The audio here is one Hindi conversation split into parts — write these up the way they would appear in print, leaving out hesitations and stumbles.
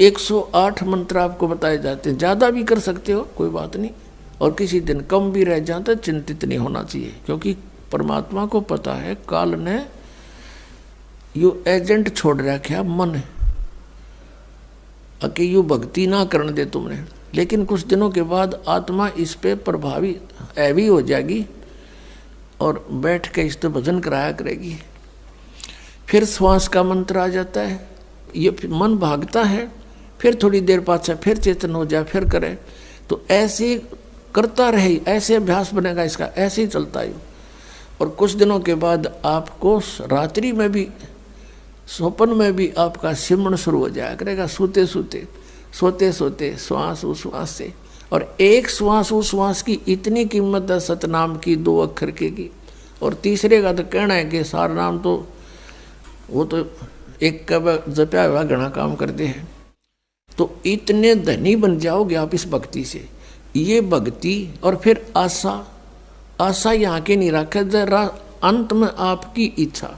108 मंत्र आपको बताए जाते हैं, ज़्यादा भी कर सकते हो कोई बात नहीं, और किसी दिन कम भी रह जाता, चिंतित नहीं होना चाहिए, क्योंकि परमात्मा को पता है काल ने यू एजेंट छोड़ रखा मन कि यू भक्ति ना करने दे तुमने, लेकिन कुछ दिनों के बाद आत्मा इस पे प्रभावी ऐवी हो जाएगी और बैठ के इस तो भजन कराया करेगी। फिर श्वास का मंत्र आ जाता है, ये मन भागता है, फिर थोड़ी देर पाछा फिर चेतन हो जाए, फिर करे, तो ऐसे करता रहे, ऐसे अभ्यास बनेगा इसका, ऐसे ही चलता है। और कुछ दिनों के बाद आपको रात्रि में भी, स्वप्न में भी आपका सिमरण शुरू हो जाया करेगा, सोते सोते सोते सोते श्वास उश्वास से। और एक श्वास उश्वास की इतनी कीमत है सतनाम की, 2 अक्षर की, और तीसरे का तो कहना है कि सार नाम तो वो तो एक का जपया हुआ घना काम करते हैं। तो इतने धनी बन जाओगे आप इस भक्ति से। ये भक्ति और फिर आशा, आशा यहाँ के नहीं रखे, जरा अंत में आपकी इच्छा,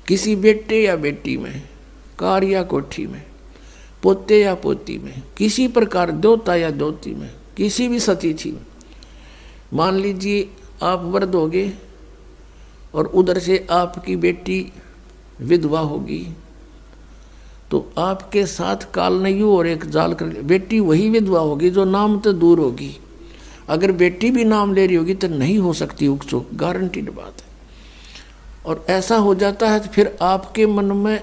किसी बेटे या बेटी में, कार या कोठी में, पोते या पोती में, किसी प्रकार देवता या देवती में, किसी भी सतीथि में। मान लीजिए आप वृद्ध होगे और उधर से आपकी बेटी विधवा होगी, तो आपके साथ कालनयु और एक जाल कर, बेटी वही विधवा होगी जो नाम तो दूर होगी। अगर बेटी भी नाम ले रही होगी तो नहीं हो सकती उकचुक, गारंटीड बात है। और ऐसा हो जाता है तो फिर आपके मन में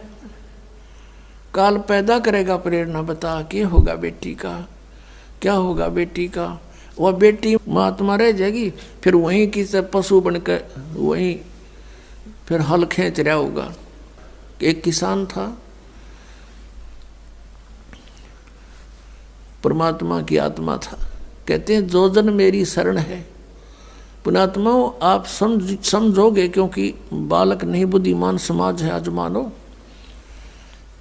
काल पैदा करेगा प्रेरणा, बता के होगा बेटी का, क्या होगा बेटी का। वह बेटी महात्मा रह जाएगी, फिर वहीं की सब पशु बनकर वहीं फिर हल खींच रहा होगा। एक किसान था, परमात्मा की आत्मा था, कहते हैं जो जन मेरी शरण है। पुणात्मा आप समझोगे, क्योंकि बालक नहीं बुद्धिमान समाज है आज मानो।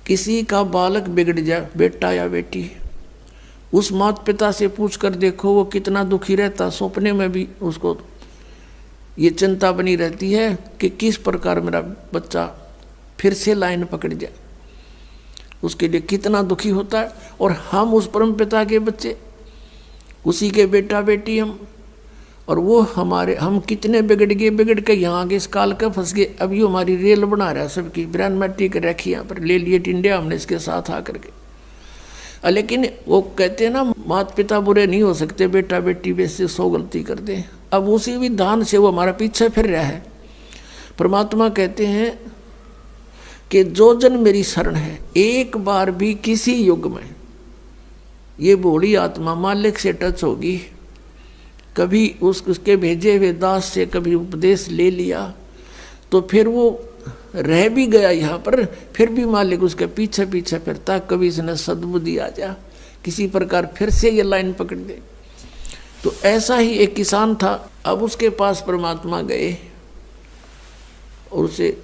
किसी का बालक बिगड़ जाए, बेटा या बेटी, उस माता पिता से पूछ कर देखो वो कितना दुखी रहता। सपने में भी उसको ये चिंता बनी रहती है कि किस प्रकार मेरा बच्चा फिर से लाइन पकड़ जाए, उसके लिए कितना दुखी होता है। और हम उस परम पिता के बच्चे, उसी के बेटा बेटी हम, और वो हमारे, हम कितने बिगड़ गए, बिगड़ के यहाँ आगे इस काल का फंस गए। अब ये हमारी रेल बना रहा है सबकी, ब्रांड मैट्री कर रखी यहाँ पर, ले लिए टिंडिया हमने इसके साथ आकर के। लेकिन वो कहते हैं ना माता पिता बुरे नहीं हो सकते, बेटा बेटी वैसे 100 गलती कर दे। अब उसी विधान से वो हमारा पीछे फिर रहा है। परमात्मा कहते हैं कि जो जन मेरी शरण है, एक बार भी किसी युग में ये बूढ़ी आत्मा मालिक से टच होगी, कभी उसके भेजे हुए दास से कभी उपदेश ले लिया, तो फिर वो रह भी गया यहाँ पर, फिर भी मालिक उसके पीछे पीछे फिरता, कभी इसने सद्बुद्धि आ जा, किसी प्रकार फिर से ये लाइन पकड़ दे। तो ऐसा ही एक किसान था। अब उसके पास परमात्मा गए और उसे